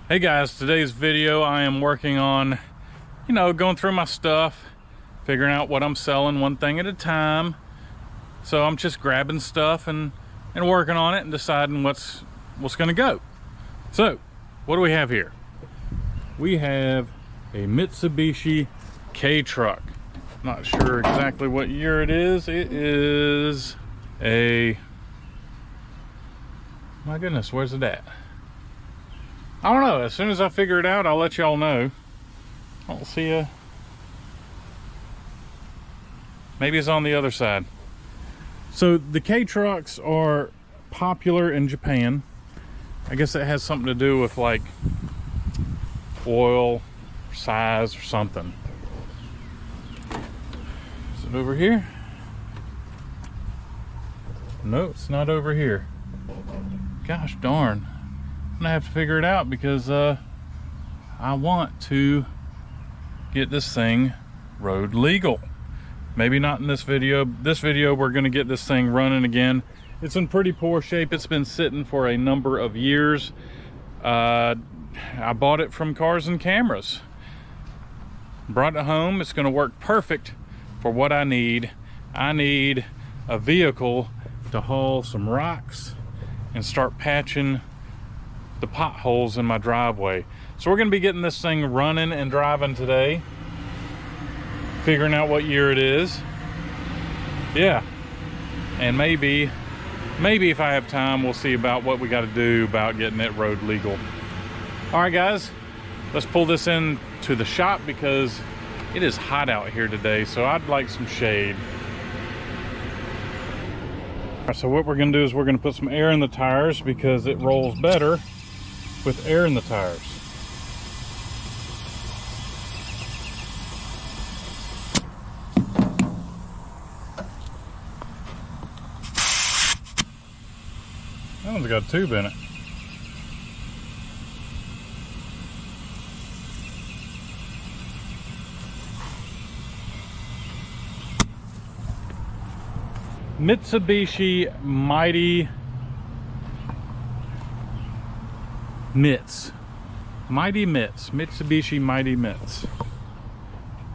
Hey guys, today's video I am working on, going through my stuff, figuring out what I'm selling one thing at a time. So I'm just grabbing stuff and working on it and deciding what's gonna go. So, what do we have here? We have a Mitsubishi K truck. Not sure exactly what year it is. It is a, my goodness, where's it at? I don't know. As soon as I figure it out, I'll let y'all know. I don't see a... Maybe it's on the other side. So the K trucks are popular in Japan. I guess it has something to do with like oil, size, or something. Is it over here? No, it's not over here. Gosh darn. I'm gonna have to figure it out because I want to get this thing road legal. Maybe not in this video. This video we're gonna get this thing running again. It's in pretty poor shape. It's been sitting for a number of years. I bought it from Carsandcameras. Brought it home. It's gonna work perfect for what I need. I need a vehicle to haul some rocks and start patching the potholes in my driveway. So we're gonna be getting this thing running and driving today, figuring out what year it is. Yeah, and maybe if I have time, we'll see about what we got to do about getting it road legal. All right guys, let's pull this in to the shop because it is hot out here today, so I'd like some shade. All right, so what we're gonna do is we're gonna put some air in the tires because it rolls better with air in the tires. That one's got a tube in it. Mitsubishi Mighty Mitts. Mitsubishi Mighty Mitts.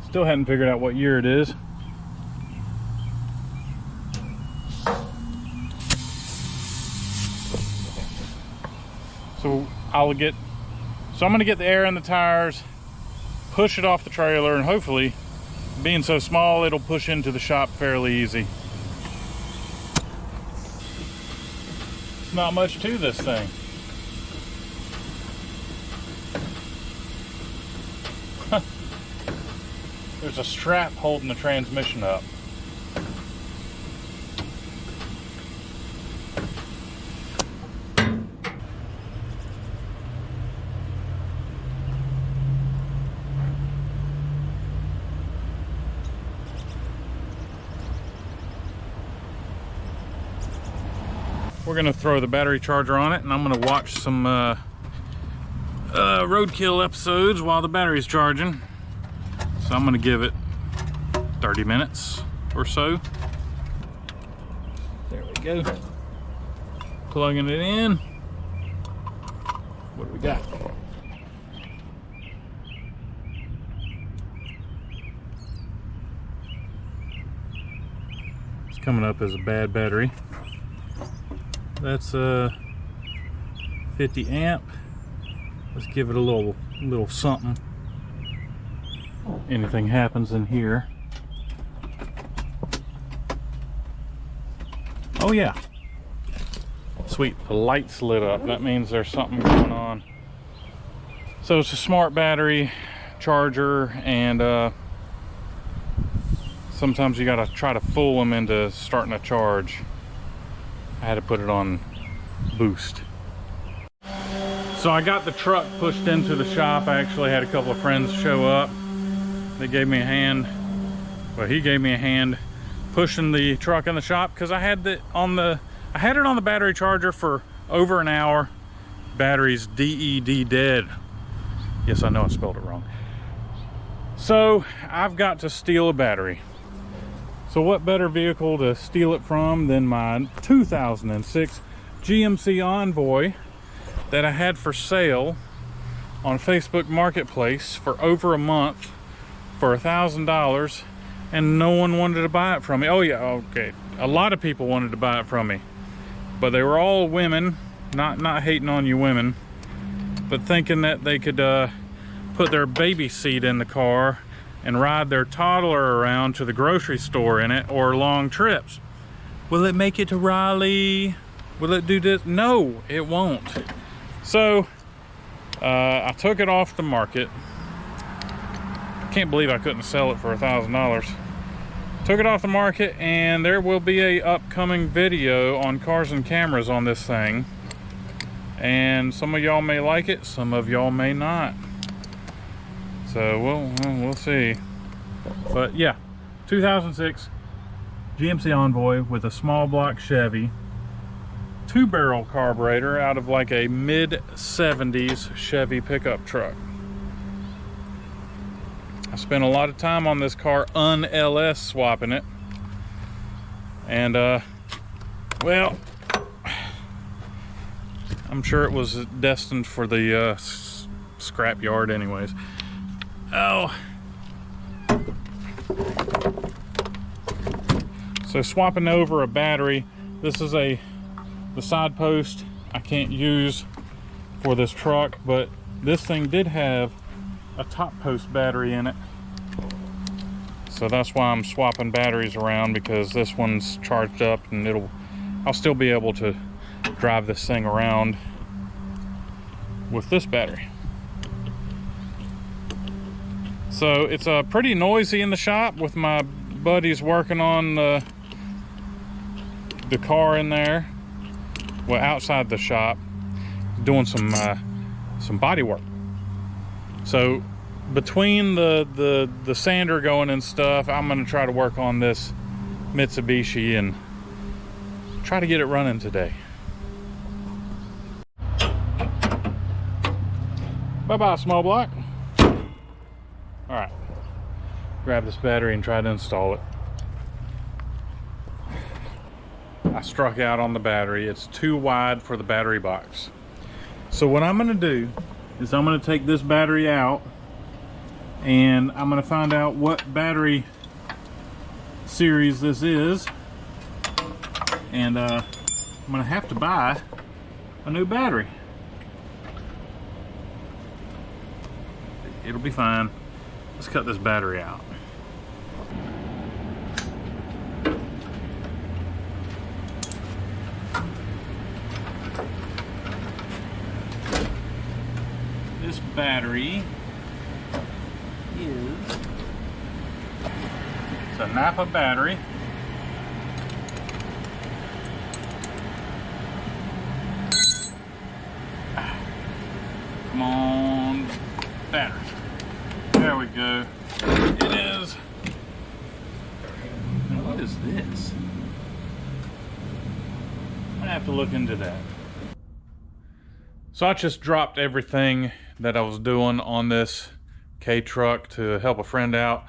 Still hadn't figured out what year it is. So I'm gonna get the air in the tires, push it off the trailer, and hopefully, being so small, it'll push into the shop fairly easy. It's not much to this thing. There's a strap holding the transmission up. We're gonna throw the battery charger on it, and I'm gonna watch some roadkill episodes while the battery's charging. So I'm gonna give it 30 minutes or so. There we go. Plugging it in. What do we got? It's coming up as a bad battery. That's a 50 amp. Let's give it a little something. Anything happens in here. Oh yeah. Sweet, the light's lit up. That means there's something going on. So it's a smart battery charger, and sometimes you gotta try to fool them into starting to charge. I had to put it on boost. So I got the truck pushed into the shop. I actually had a couple of friends show up. They gave me a hand. Well, he gave me a hand pushing the truck in the shop because I had it on the battery charger for over an hour. Battery's DED dead. Yes, I know I spelled it wrong. So I've got to steal a battery. So what better vehicle to steal it from than my 2006 GMC Envoy that I had for sale on Facebook Marketplace for over a month for $1,000, and no one wanted to buy it from me. Oh yeah, okay. A lot of people wanted to buy it from me, but they were all women. Not hating on you women, but thinking that they could put their baby seat in the car and ride their toddler around to the grocery store in it, or long trips. Will it make it to Raleigh? Will it do this? No, it won't. So I took it off the market. Can't believe I couldn't sell it for $1,000. Took it off the market, and there will be a upcoming video on Cars and Cameras on this thing. And some of y'all may like it, some of y'all may not. So we'll see. But yeah, 2006 GMC Envoy with a small block Chevy, 2-barrel carburetor out of like a mid-70s Chevy pickup truck. I spent a lot of time on this car un-LS swapping it, and well, I'm sure it was destined for the scrap yard anyways. Oh, so swapping over a battery. This is the side post I can't use for this truck, but this thing did have a top post battery in it, so that's why I'm swapping batteries around, because this one's charged up and I'll still be able to drive this thing around with this battery. So it's pretty noisy in the shop with my buddies working on the car in there, well, outside the shop, doing some body work. So between the sander going and stuff, I'm gonna try to work on this Mitsubishi and try to get it running today. Bye-bye, small block. All right, grab this battery and try to install it. I struck out on the battery. It's too wide for the battery box. So what I'm gonna do is I'm gonna take this battery out, and I'm gonna find out what battery series this is, and I'm gonna have to buy a new battery. It'll be fine. Let's cut this battery out. This battery is, it's a Napa battery. Come on, battery. There we go. It is. Now what is this? I'm gonna have to look into that. So I just dropped everything that I was doing on this K truck to help a friend out.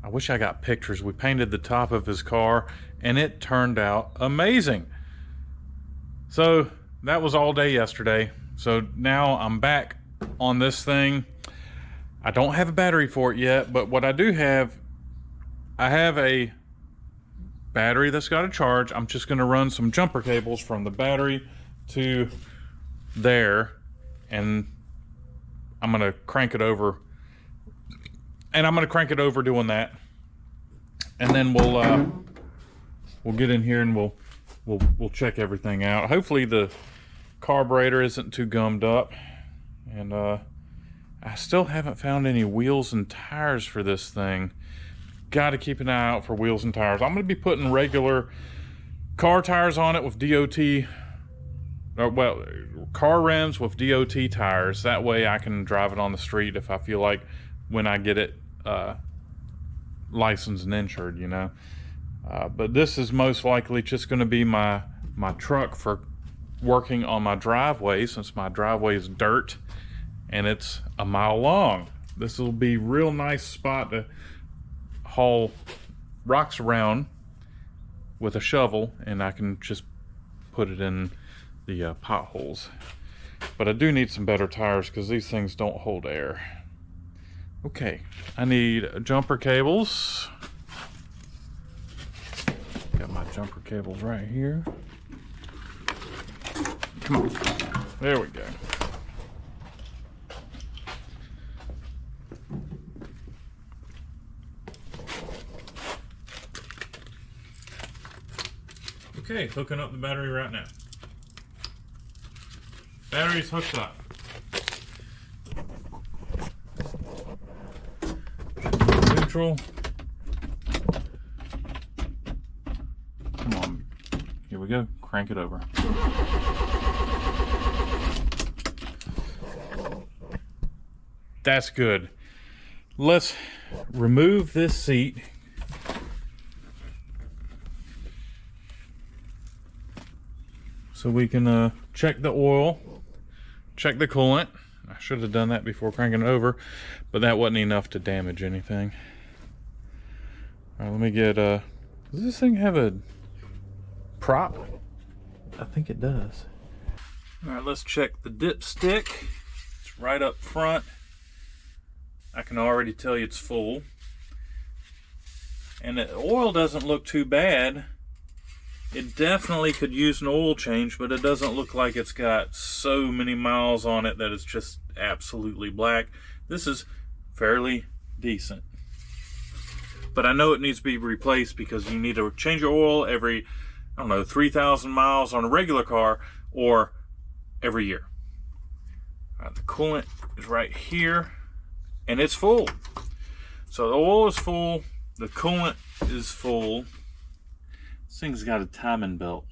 I wish I got pictures. We painted the top of his car and it turned out amazing. So that was all day yesterday. So now I'm back on this thing. I don't have a battery for it yet, but what I do have, I have a battery that's got a charge. I'm just gonna run some jumper cables from the battery to there, and I'm gonna crank it over, doing that, and then we'll get in here and we'll check everything out. Hopefully the carburetor isn't too gummed up, and I still haven't found any wheels and tires for this thing. Got to keep an eye out for wheels and tires. I'm going to be putting regular car tires on it with DOT, or well, car rims with DOT tires. That way I can drive it on the street if I feel like, when I get it licensed and insured, you know. But this is most likely just going to be my truck for working on my driveway, since my driveway is dirt and it's a mile long. This will be a real nice spot to haul rocks around with a shovel, and I can just put it in the potholes. But I do need some better tires because these things don't hold air. Okay, I need jumper cables. Got my jumper cables right here. Come on. There we go. Okay, hooking up the battery right now. Battery's hooked up. Neutral. Come on. Here we go. Crank it over. That's good. Let's remove this seat. So we can check the oil, check the coolant. I should have done that before cranking it over, but that wasn't enough to damage anything. All right, let me get, does this thing have a prop? I think it does. All right, let's check the dipstick. It's right up front. I can already tell you it's full. And the oil doesn't look too bad. It definitely could use an oil change, but it doesn't look like it's got so many miles on it that it's just absolutely black. This is fairly decent. But I know it needs to be replaced because you need to change your oil every, I don't know, 3,000 miles on a regular car or every year. All right, the coolant is right here and it's full. So the oil is full, the coolant is full. This thing's got a timing belt.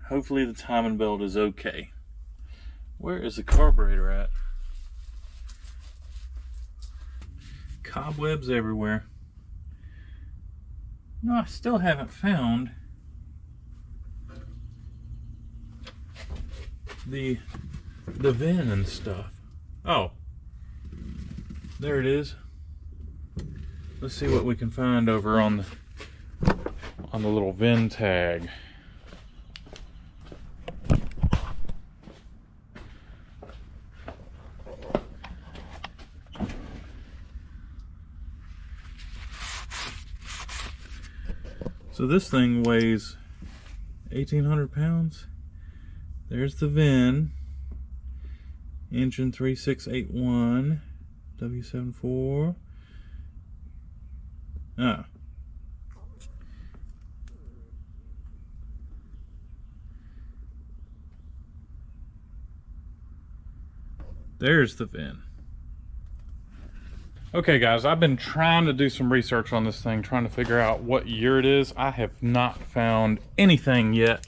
Hopefully the timing belt is okay. Where is the carburetor at? Cobwebs everywhere. No, I still haven't found the VIN and stuff. Oh, there it is. Let's see what we can find over on the little VIN tag. So this thing weighs 1,800 pounds. There's the VIN. Engine 3681 W74. Ah. There's the VIN. Okay guys, I've been trying to do some research on this thing, trying to figure out what year it is. I have not found anything yet,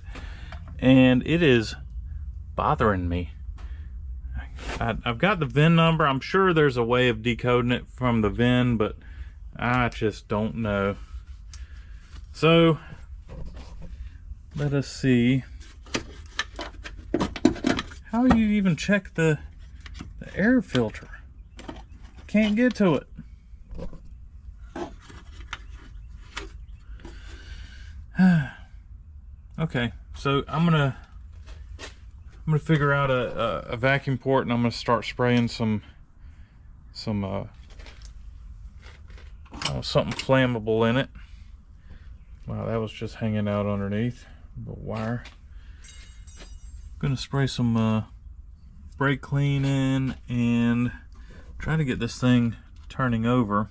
and it is bothering me. I've got the VIN number. I'm sure there's a way of decoding it from the VIN, but I just don't know. So, let us see. How do you even check the air filter? Can't get to it. Okay, so I'm gonna figure out a vacuum port, and I'm gonna start spraying some something flammable in it. Wow, that was just hanging out underneath the wire. I'm gonna spray some brake clean in and try to get this thing turning over,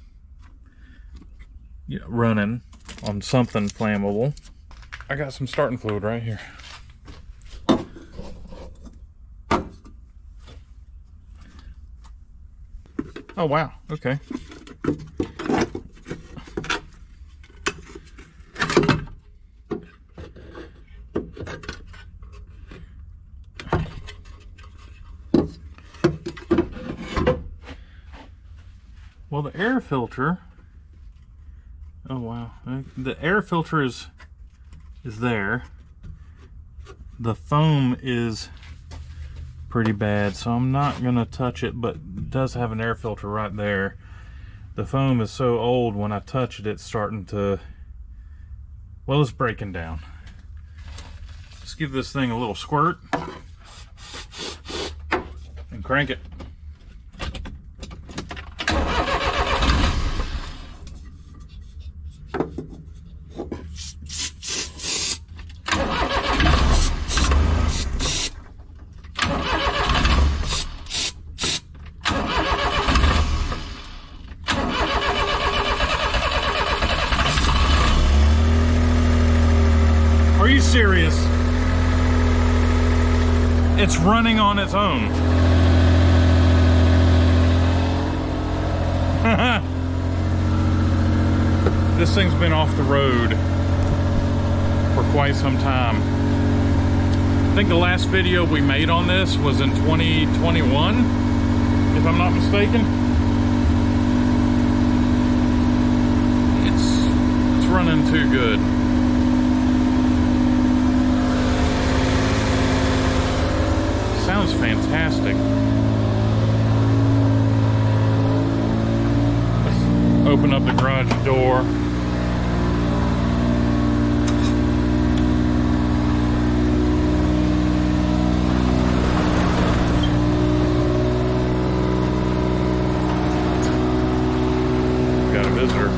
running on something flammable. I got some starting fluid right here. Oh wow, okay. Well, the air filter, oh wow, the air filter is there. The foam is pretty bad, so I'm not gonna touch it, but it does have an air filter right there. The foam is so old, when I touch it, it's starting to, well, it's breaking down. Let's give this thing a little squirt. crank it. Are you serious? It's running on its own. This thing's been off the road for quite some time. I think the last video we made on this was in 2021, if I'm not mistaken. It's running too good. Sounds fantastic. Let's open up the garage door. Got a visitor.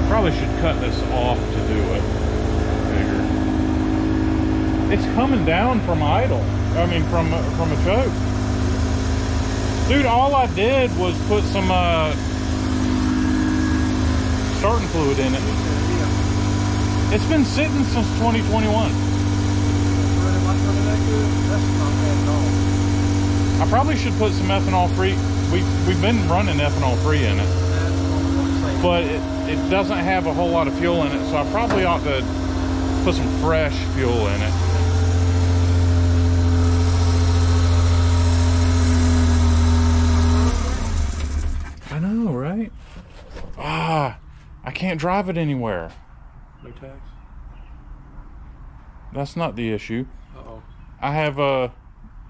Probably should cut this off to do it. Figure. It's coming down from idle. I mean, from a choke. Dude, all I did was put some starting fluid in it. It's been sitting since 2021. I probably should put some ethanol free. We've been running ethanol free in it, but it doesn't have a whole lot of fuel in it, so I probably ought to put some fresh fuel in it. I know, right? I can't drive it anywhere. No tax? That's not the issue. Uh-oh. I have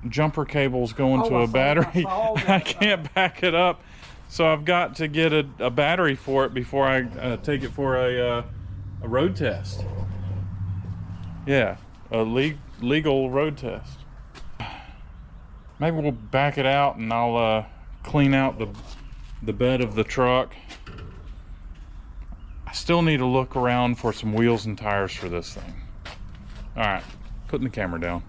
jumper cables going to a battery. I can't back it up, so I've got to get a battery for it before I take it for a road test. Yeah, a legal road test. Maybe we'll back it out and I'll clean out the bed of the truck. I still need to look around for some wheels and tires for this thing. All right, putting the camera down.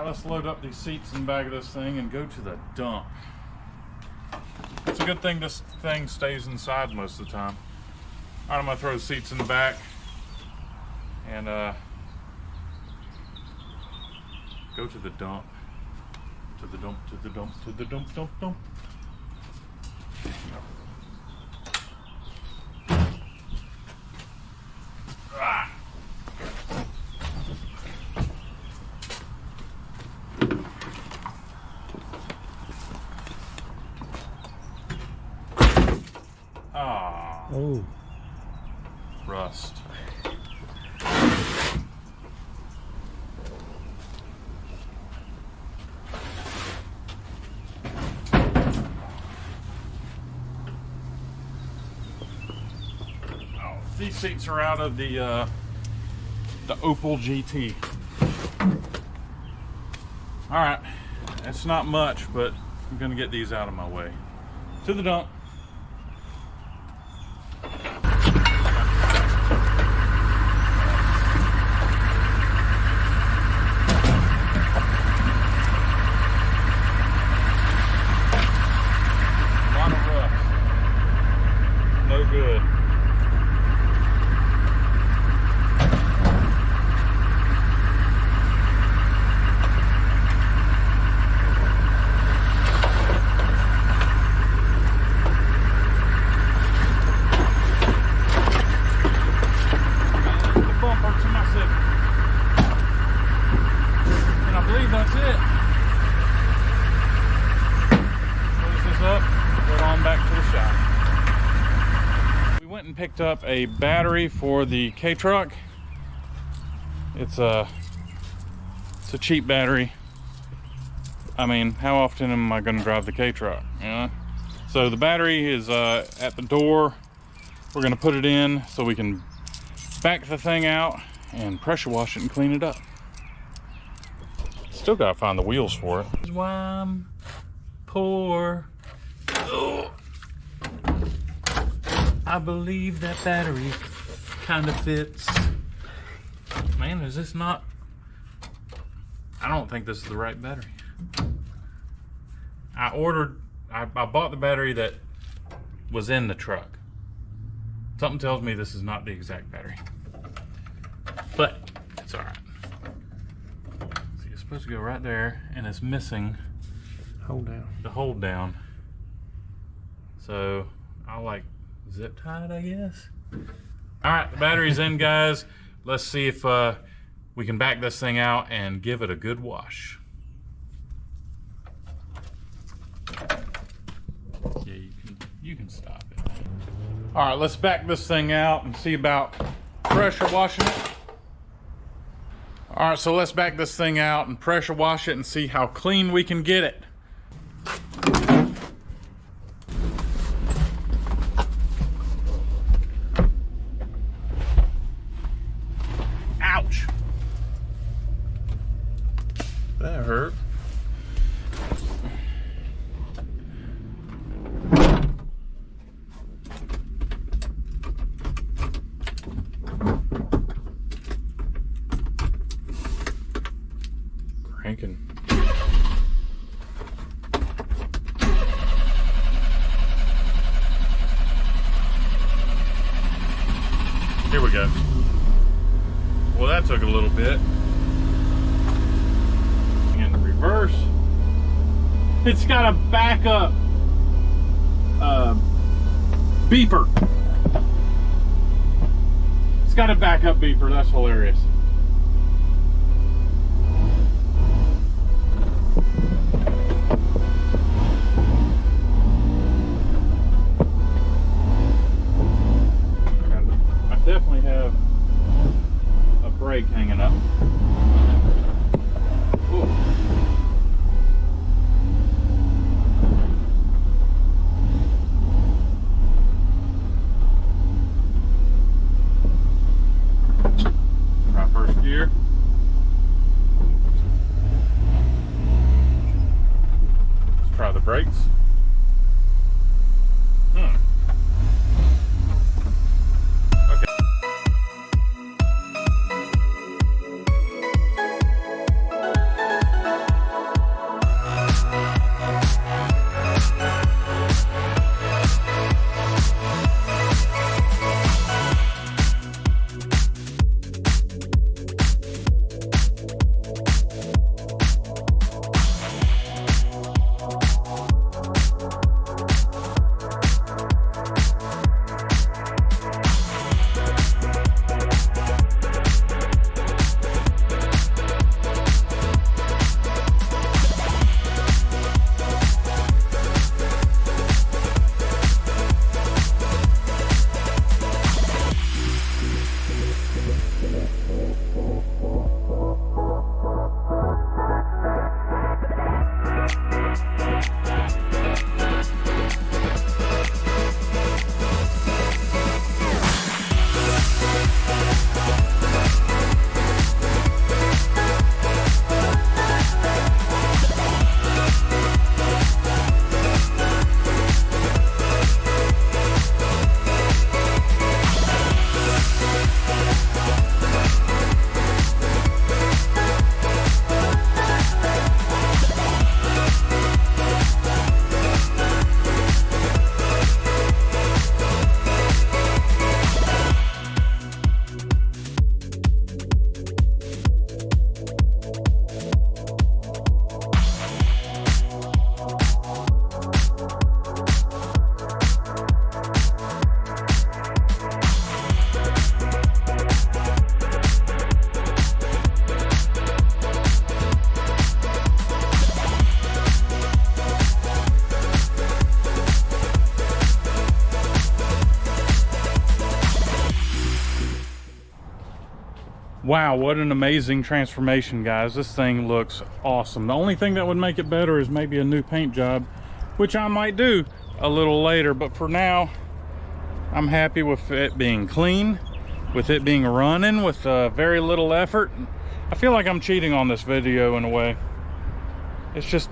Let's load up these seats in the back of this thing and go to the dump. It's a good thing this thing stays inside most of the time. All right, I'm gonna throw the seats in the back and go to the dump. To the dump, to the dump, to the dump, dump. Oh. Rust. These seats are out of the Opel GT. All right, it's not much, but I'm gonna get these out of my way. To the dump. and picked up a battery for the K-Truck. It's a cheap battery. I mean, how often am I going to drive the K-Truck? You know? So the battery is at the door. We're going to put it in so we can back the thing out and pressure wash it and clean it up. Still got to find the wheels for it. That's why I'm poor. Oh. I believe that battery kind of fits. Man, is this not... I don't think this is the right battery. I bought the battery that was in the truck. Something tells me this is not the exact battery. But it's all right. So you're supposed to go right there, and it's missing Hold down. the hold down. So I'll like zip tie it, I guess. All right, the battery's in, guys. Let's see if we can back this thing out and give it a good wash. Yeah, you can stop it. All right, let's back this thing out and see about pressure washing it. All right, so let's back this thing out and pressure wash it and see how clean we can get it. Ouch. That hurt. Cranking. Here we go. Well, that took a little bit. In reverse. It's got a backup beeper. It's got a backup beeper. That's hilarious. I definitely have a brake hanging up. Ooh. Try first gear. Let's try the brakes. Wow, what an amazing transformation, guys. This thing looks awesome. The only thing that would make it better is maybe a new paint job, which I might do a little later, but for now I'm happy with it being clean, with it being running with very little effort. I feel like I'm cheating on this video in a way. It's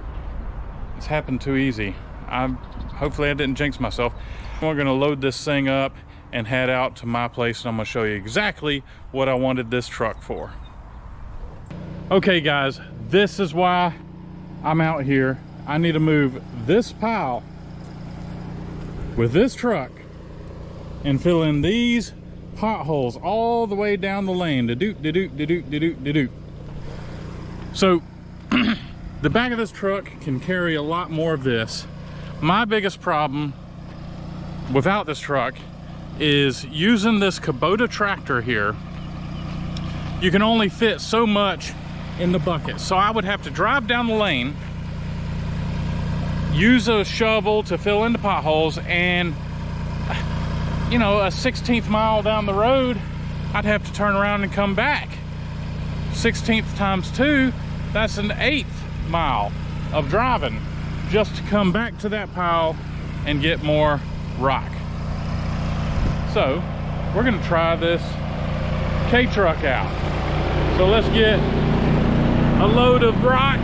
happened too easy. Hopefully I didn't jinx myself. We're gonna load this thing up and head out to my place, and I'm gonna show you exactly what I wanted this truck for. Okay guys, this is why I'm out here. I need to move this pile with this truck and fill in these potholes all the way down the lane. So the back of this truck can carry a lot more of this. My biggest problem without this truck is using this Kubota tractor here. You can only fit so much in the bucket. So I would have to drive down the lane, use a shovel to fill in the potholes, and you know, a 16th mile down the road, I'd have to turn around and come back. 16th times 2, that's an 8th mile of driving just to come back to that pile and get more rock. So we're gonna try this K-truck out. So let's get a load of rock.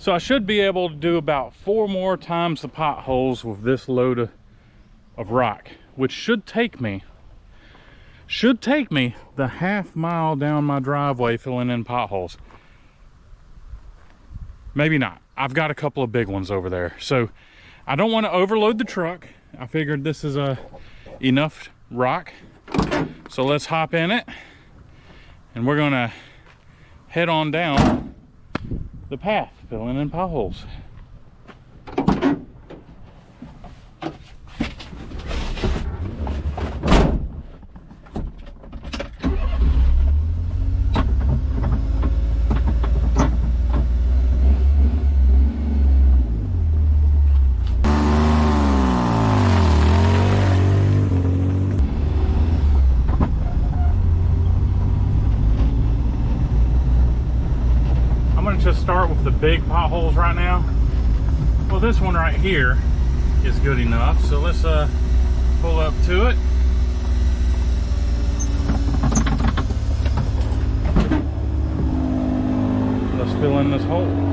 So I should be able to do about 4 more times the potholes with this load of rock, which should take me the half mile down my driveway filling in potholes. Maybe not. I've got a couple of big ones over there. So I don't want to overload the truck. I figured this is enough rock. So let's hop in it and we're gonna head on down the path, filling in potholes. Just start with the big potholes right now. Well, this one right here is good enough, so let's pull up to it. Let's fill in this hole.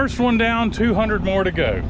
First one down, 200 more to go.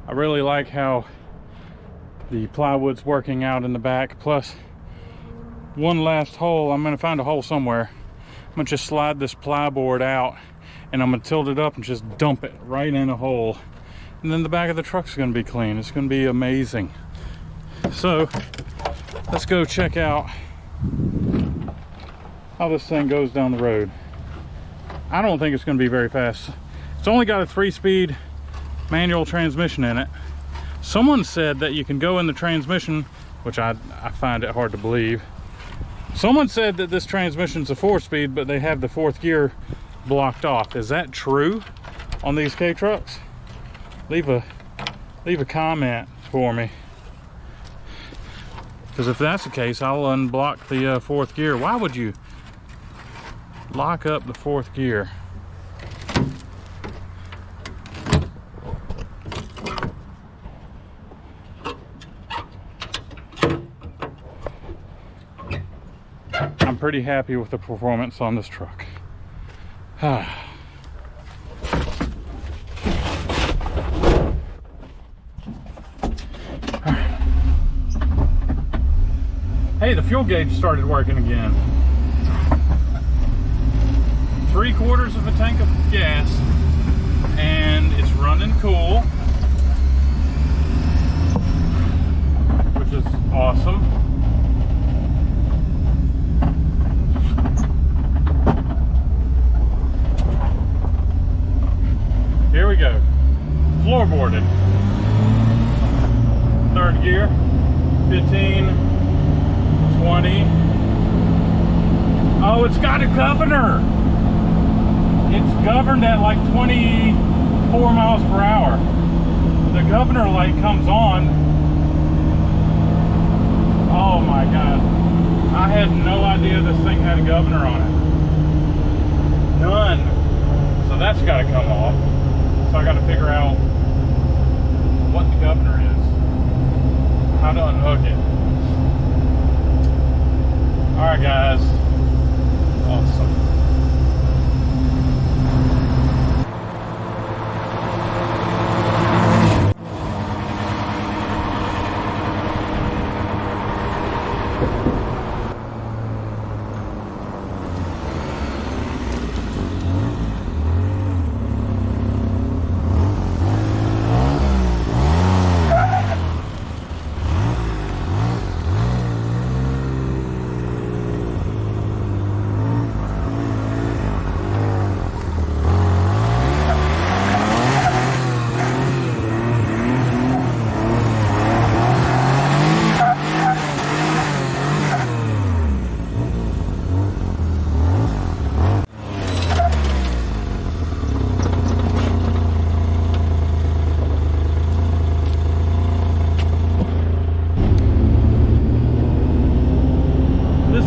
I really like how the plywood's working out in the back. Plus, one last hole. I'm gonna find a hole somewhere. I'm gonna just slide this plyboard out and I'm gonna tilt it up and just dump it right in a hole. And then the back of the truck's gonna be clean. It's gonna be amazing. So, let's go check out how this thing goes down the road. I don't think it's gonna be very fast. It's only got a 3-speed manual transmission in it. Someone said that you can go in the transmission, which I find it hard to believe. Someone said that this transmission's a 4-speed, but they have the 4th gear blocked off. Is that true on these K trucks? Leave a comment for me, because if that's the case, I'll unblock the 4th gear. Why would you lock up the 4th gear? I'm pretty happy with the performance on this truck. Hey, the fuel gauge started working again. 3/4 of a tank of gas, and it's running cool, which is awesome. Here we go. Floorboarded. 3rd gear. 15, 20. Oh, it's got a governor. It's governed at like 24 miles per hour. The governor light comes on. Oh my God. I had no idea this thing had a governor on it. None. So that's got to come off. So I got to figure out what the governor is, how to unhook it. All right, guys. Awesome.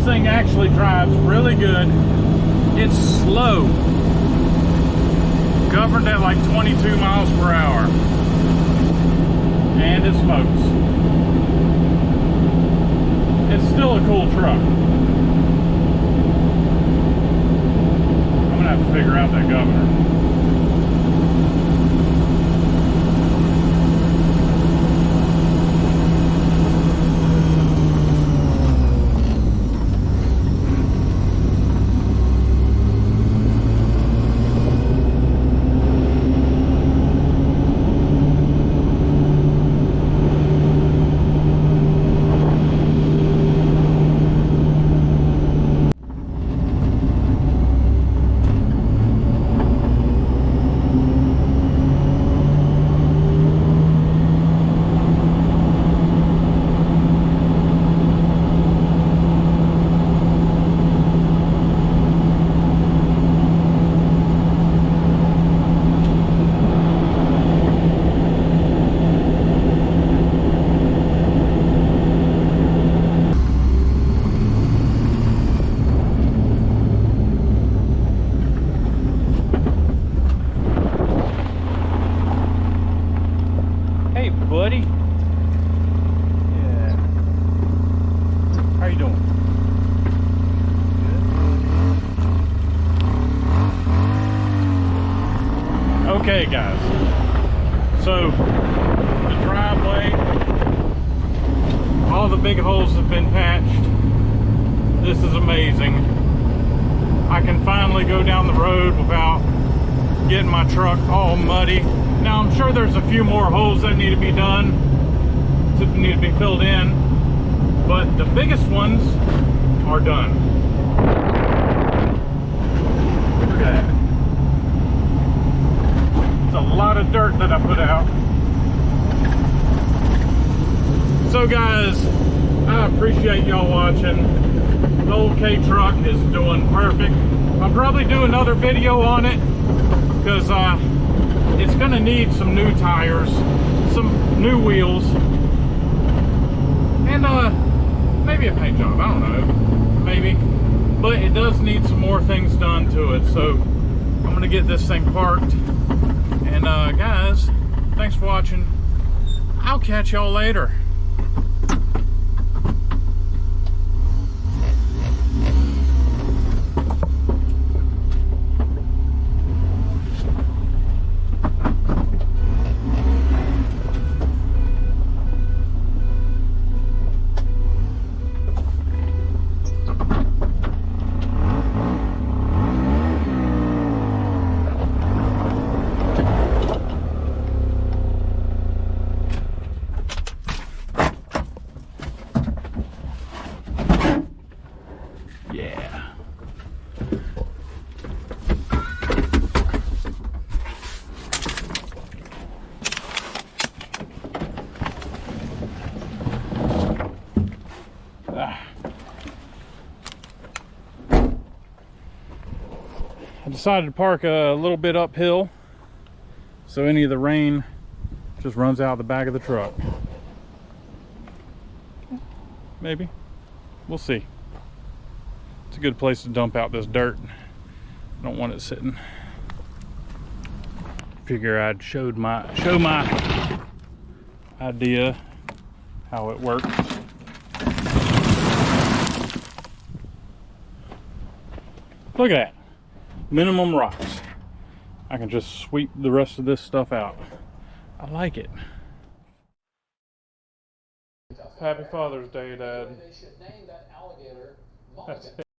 Thing actually drives really good. It's slow, governed at like 22 miles per hour, and it smokes. It's still a cool truck. I'm gonna have to figure out that governor. Okay, guys. So the driveway, all the big holes have been patched. This is amazing. I can finally go down the road without getting my truck all muddy. Now I'm sure there's a few more holes that need to be done, need to be filled in, but the biggest ones are done. Look at that. It's a lot of dirt that I put out. So guys, I appreciate y'all watching. The old K truck is doing perfect. I'll probably do another video on it because it's gonna need some new tires, some new wheels, and maybe a paint job. I don't know, maybe, but it does need some more things done to it. So I'm gonna get this thing parked. And guys, thanks for watching. I'll catch y'all later. Yeah. I decided to park a little bit uphill so any of the rain just runs out the back of the truck. Maybe. We'll see. It's a good place to dump out this dirt. I don't want it sitting. Figure I'd show my idea how it works. Look at that. Minimum rocks. I can just sweep the rest of this stuff out. I like it. Happy Father's Day, Dad.